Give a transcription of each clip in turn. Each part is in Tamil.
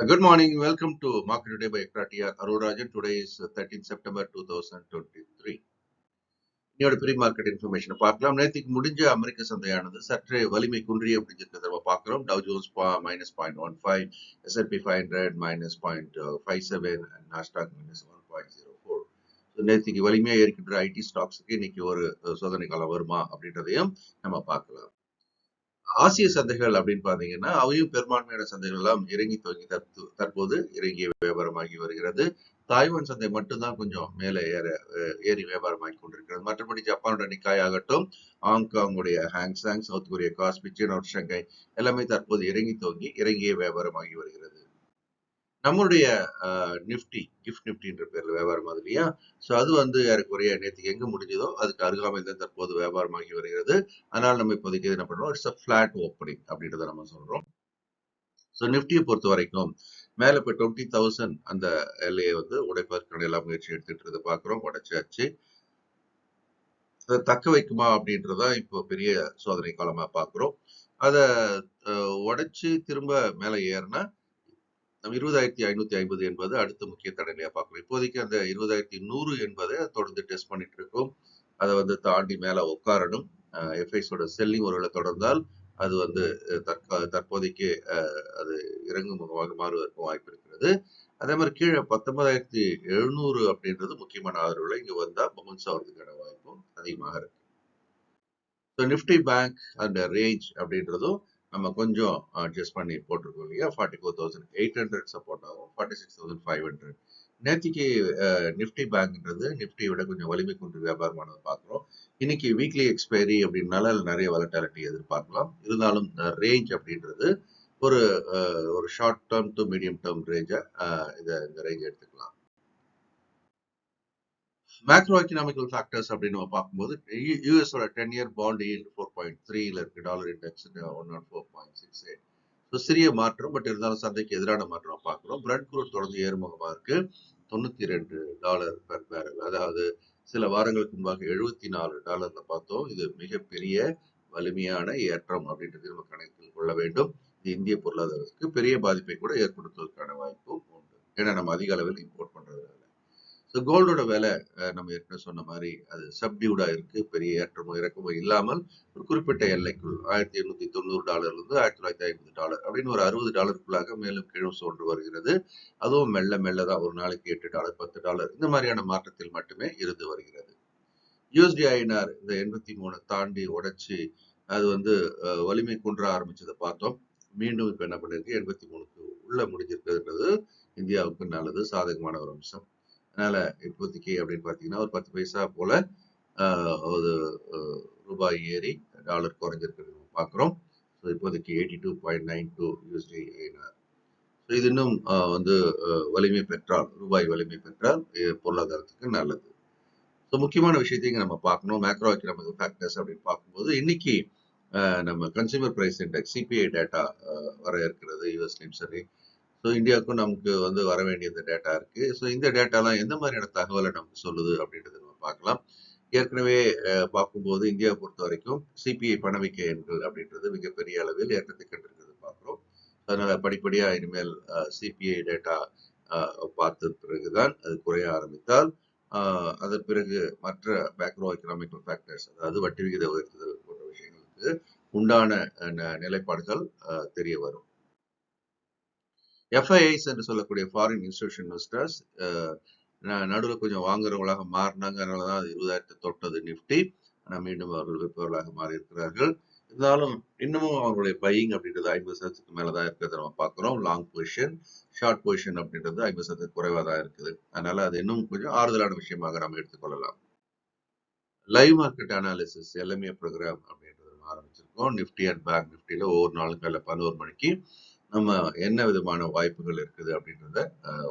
Good morning. Welcome to Market Today by ECTRA. Arulrajhan. Today is 13th September 2023. இன்னையோட ப்ரீ மார்க்கெட் இன்ஃபர்மேஷனை பார்க்கலாம். நேற்றுக்கு முடிஞ்ச அமெரிக்க சந்தையானது சற்றே வலிமை குன்றிய அப்படிங்கிறத நம்ம பார்க்கிறோம். Tau Jones -0.15, S&P 500 -0.57 and Nasdaq -1.04. நேற்றுக்கு வலிமையா இருக்கின்ற ஐடி ஸ்டாக்ஸுக்கு இன்னைக்கு ஒரு சோதனை காலம் வருமா அப்படின்றதையும் நம்ம பார்க்கலாம். ஆசிய சந்தைகள் அப்படின்னு பாத்தீங்கன்னா அவையும் பெரும்பான்மையான சந்தைகள் எல்லாம் இறங்கி துவங்கி தற்போது இறங்கிய வியாபாரமாகி வருகிறது. தாய்வான் சந்தை மட்டும்தான் கொஞ்சம் மேலே ஏறி வியாபாரமாகி கொண்டிருக்கிறது. மற்றபடி ஜப்பானோட நிக்காய் ஆகட்டும், ஹாங்காங்குடைய ஹாங்சாங், சவுத் கொரியா காஸ்பி, சீனோட ஷங்காய் எல்லாமே தற்போது இறங்கி துவங்கி இறங்கிய வியாபாரமாகி வருகிறது. நம்மளுடைய நிப்டி கிஃப்ட் நிப்டின்ற பேர்ல வியாபாரம் ஆகுது இல்லையா? ஸோ அது வந்து ஏறக்குறைய நேற்றுக்கு எங்க முடிஞ்சதோ அதுக்கு அருகாமையில் தான் தற்போது வியாபாரமாகி வருகிறது. அதனால நம்ம இப்போதைக்கு என்ன பண்றோம், இட்ஸ் அ ஃபிளாட் ஓப்பனிங் அப்படின்றத நம்ம சொல்றோம். ஸோ நிப்டியை பொறுத்த வரைக்கும் மேல இப்போ 20,000 அந்த எல்லையை வந்து உடைப்பதற்கான எல்லா முயற்சி எடுத்துட்டு இருந்ததை பார்க்குறோம். உடைச்சாச்சு. அதை தக்க வைக்குமா அப்படின்றதா இப்போ பெரிய சோதனை காலமா பார்க்குறோம். அதை உடைச்சு திரும்ப மேலே ஏறினா நம்ம 20,550 என்பது அடுத்த முக்கிய தடைநிலையா பார்க்கணும். இப்போதைக்கு அந்த 20,100 என்பதை தொடர்ந்து டெஸ்ட் பண்ணிட்டு இருக்கோம். அதை வந்து தாண்டி மேல உட்காரணும். எஃப்ஐஸோட செல்லிங் ஒருவேளை தொடர்ந்தால் அது வந்து தற்போதைக்கு அது இறங்கும் முகமாக மாறுவதற்கு வாய்ப்பு இருக்கிறது. அதே மாதிரி கீழே 19,700 அப்படின்றது முக்கியமான ஆதரவுல இங்க வந்தா பவுன்ஸ் ஆகிறதுக்கான வாய்ப்பும் அதிகமாக இருக்கு. நிப்டி பேங்க் அந்த ரேஞ்ச் அப்படின்றதும் நம்ம கொஞ்சம் அட்ஜஸ்ட் பண்ணி போட்டிருக்கோம் இல்லையா? 44,800 சப்போர்ட் ஆகும், 46,500. நேற்றுக்கு நிப்டி பேங்க்ன்றது நிப்டியை விட கொஞ்சம் வலிமை கொண்டு வியாபாரமானது பார்க்குறோம். இன்னைக்கு வீக்லி எக்ஸ்பைரி அப்படின்னால நிறைய வாலட்டாலிட்டி எதிர்பார்க்கலாம். இருந்தாலும் ரேஞ்ச் அப்படின்றது ஒரு short term to medium term ரேஞ்சா இந்த ரேஞ்ச் எடுத்துக்கலாம். மேக்ரோ எக்கனாமிக்கல் ஃபேக்டர்ஸ் அப்படின்னு நம்ம பார்க்கும்போது யூஎஸோட 10-year பாண்ட் ஈல்ட் 4.3ல இருக்கு. Dollar index 104.68. ஸோ சிறிய மாற்றம், பட் இருந்தாலும் சந்தைக்கு எதிரான மாற்றம் பார்க்குறோம். பிரெண்ட் குரூட் தொடர்ந்து ஏறுமுகமாக இருக்கு. $92 பெர் பேரல். அதாவது சில வாரங்களுக்கு முன்பாக $74 பார்த்தோம். இது மிகப்பெரிய வலிமையான ஏற்றம் அப்படின்றது நம்ம கணக்கில் கொள்ள வேண்டும். இது இந்திய பொருளாதாரத்துக்கு பெரிய பாதிப்பை கூட ஏற்படுத்துவதற்கான வாய்ப்பும் உண்டு. ஏன்னா நம்ம அதிக அளவில் இம்போர்ட் பண்றது. ஸோ கோல்டோட விலை நம்ம ஏற்கனவே சொன்ன மாதிரி அது சப்டியூடா இருக்கு. பெரிய ஏற்றமோ இறக்கமோ இல்லாமல் ஒரு குறிப்பிட்ட எல்லைக்குள் $1,890 $1,950 அப்படின்னு ஒரு $60 மேலும் கீழும் சோன்று வருகிறது. அதுவும் மெல்ல மெல்ல தான், ஒரு நாளைக்கு $8 $10 இந்த மாதிரியான மாற்றத்தில் மட்டுமே இருந்து வருகிறது. யூஎஸ்டி ஐஎன்ஆர் இந்த 83 தாண்டி உடைச்சு அது வந்து வலிமை குன்ற ஆரம்பிச்சதை பார்த்தோம். மீண்டும் இப்ப என்ன பண்ணிருக்கு, 83க்கு உள்ள முடிஞ்சிருக்குன்றது இந்தியாவுக்கு நல்லது, சாதகமான ஒரு அம்சம். அதனால இப்போதைக்கு அப்படின்னு பார்த்தீங்கன்னா ஒரு 10 பைசா போல ஒரு ரூபாய் ஏறி டாலர் குறைஞ்சிருக்கிறது பார்க்குறோம். ஸோ இப்போதைக்கு 82.92 யூஎஸ்டி ஐஎன்ஆர். ஸோ இது இன்னும் வந்து வலிமை பெற்றால், ரூபாய் வலிமை பெற்றால் பொருளாதாரத்துக்கு நல்லது. ஸோ முக்கியமான விஷயத்தையும் நம்ம பார்க்கணும். மேக்ரோ எக்கனாமிக் ஃபேக்டர்ஸ் அப்படின்னு பார்க்கும்போது இன்னைக்கு நம்ம consumer price index CPI data வர இருக்கிறது யூஎஸ்லையும் சரி. ஸோ இந்தியாவுக்கும் நமக்கு வந்து வர வேண்டிய இந்த டேட்டா இருக்கு. ஸோ இந்த டேட்டாலாம் எந்த மாதிரியான தகவலை நமக்கு சொல்லுது அப்படின்றத நம்ம பார்க்கலாம். ஏற்கனவே பார்க்கும்போது இந்தியாவை பொறுத்த வரைக்கும் சிபிஐ பணவீக்க எண்கள் அப்படின்றது மிகப்பெரிய அளவில் ஏற்றத்தை கண்டிருக்கிறது பார்க்குறோம். அதனால படிப்படியா இனிமேல் சிபிஐ டேட்டா பார்த்த பிறகுதான் அது குறைய ஆரம்பித்தால் அதன் பிறகு மற்ற மேக்ரோ எக்கனாமிக்கல் ஃபேக்டர்ஸ், அதாவது வட்டி விகித உயர்த்துதல் போன்ற விஷயங்களுக்கு உண்டான நிலைப்பாடுகள் தெரிய வரும். எஃப்ஐஐஸ் என்று சொல்லக்கூடிய ஃபாரின் இன்ஸ்டிடியூஷன் இன்வெஸ்டர்ஸ் நடுவில் கொஞ்சம் வாங்குறவங்களாக மாறினாங்க. அதனால தான் 20,000 தொட்டது நிஃப்டி. ஆனால் மீண்டும் அவர்கள் விற்பவர்களாக மாறி இருக்கிறார்கள். இருந்தாலும் இன்னமும் அவங்களுடைய பையிங் அப்படின்றது 50% மேலே தான் இருக்கிறத நம்ம பார்க்குறோம். லாங் பொசிஷன், ஷார்ட் பொசிஷன் அப்படின்றது 50% குறைவாக தான் இருக்குது. அதனால அது இன்னும் கொஞ்சம் ஆறுதலான விஷயமாக நம்ம எடுத்துக்கொள்ளலாம். Live market analysis LMA program அப்படின்றது நம்ம ஆரம்பிச்சிருக்கோம். நிஃப்டி அண்ட் பேங்க் நிஃப்டியில் ஒவ்வொரு நாளும் காலையில் 11 மணிக்கு நம்ம என்ன விதமான வாய்ப்புகள் இருக்குது அப்படின்றத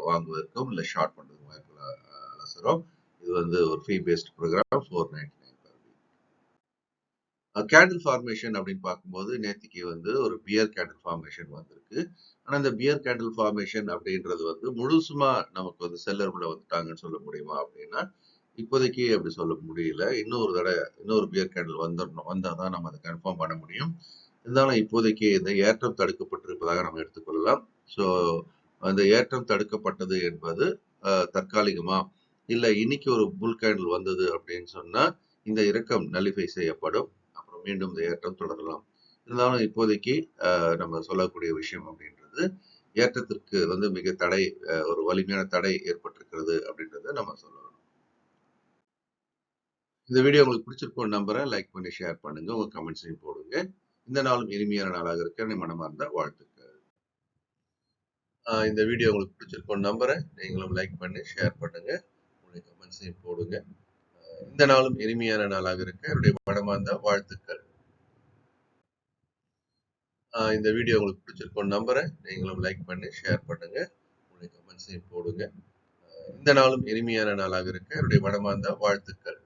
வாங்குவதற்கும் இல்லை ஷார்ட் பண்ணுறதுக்கும் வாய்ப்புகள் அலசுறோம். இது வந்து ஒரு ஃபீ பேஸ்ட் ப்ரோக்ராம். 499 கேண்டில் ஃபார்மேஷன் அப்படின்னு பார்க்கும்போது நேற்றுக்கு வந்து ஒரு பியர் கேண்டில் ஃபார்மேஷன் வந்திருக்கு. ஆனால் இந்த பியர் கேண்டில் ஃபார்மேஷன் அப்படின்றது வந்து முழுசுமா நமக்கு வந்து செல்லருக்குள்ள வந்துட்டாங்கன்னு சொல்ல முடியுமா அப்படின்னா இப்போதைக்கு அப்படி சொல்ல முடியல. இன்னொரு பியர் கேண்டில் வந்தால் தான் நம்ம அதை கன்ஃபார்ம் பண்ண முடியும். இருந்தாலும் இப்போதைக்கு இந்த ஏற்றம் தடுக்கப்பட்டிருப்பதாக நம்ம எடுத்துக்கொள்ளலாம். ஸோ அந்த ஏற்றம் தடுக்கப்பட்டது என்பது தற்காலிகமா? இல்ல இன்னைக்கு ஒரு புல் கேண்டில் வந்தது அப்படின்னு சொன்னா, இந்த இறக்கம் நல்லிஃபை செய்யப்படும். அப்புறம் மீண்டும் இந்த ஏற்றம் தொடரலாம். இருந்தாலும் இப்போதைக்கு நம்ம சொல்லக்கூடிய விஷயம் அப்படின்றது, ஏற்றத்திற்கு மிக தடை ஒரு வலிமையான தடை ஏற்பட்டிருக்கிறது அப்படின்றத நம்ம சொல்லலாம். இந்த வீடியோ உங்களுக்கு பிடிச்சிருக்கும்னு நம்புறேன். லைக் பண்ணி ஷேர் பண்ணுங்க. உங்க கமெண்ட்ஸையும் போடுங்க. இந்த நாளும் இனிமையான நாளாக இருக்க என்னை மனமார்ந்த வாழ்த்துக்கள். இந்த வீடியோ உங்களுக்கு பிடிச்சிருக்கும்னு நம்புறேன். நீங்களும் லைக் பண்ணி ஷேர் பண்ணுங்க. உங்களுடைய கமெண்ட்ஸையும் போடுங்க. இந்த நாளும் இனிமையான நாளாக இருக்க என்னுடைய மனமார்ந்த வாழ்த்துக்கள். இந்த வீடியோ உங்களுக்கு பிடிச்சிருக்கும்னு நம்புறேன். நீங்களும் லைக் பண்ணி ஷேர் பண்ணுங்க. உங்களுடைய கமெண்ட்ஸையும் போடுங்க. இந்த நாளும் இனிமையான நாளாக இருக்க என்னுடைய மனமார்ந்த வாழ்த்துக்கள்.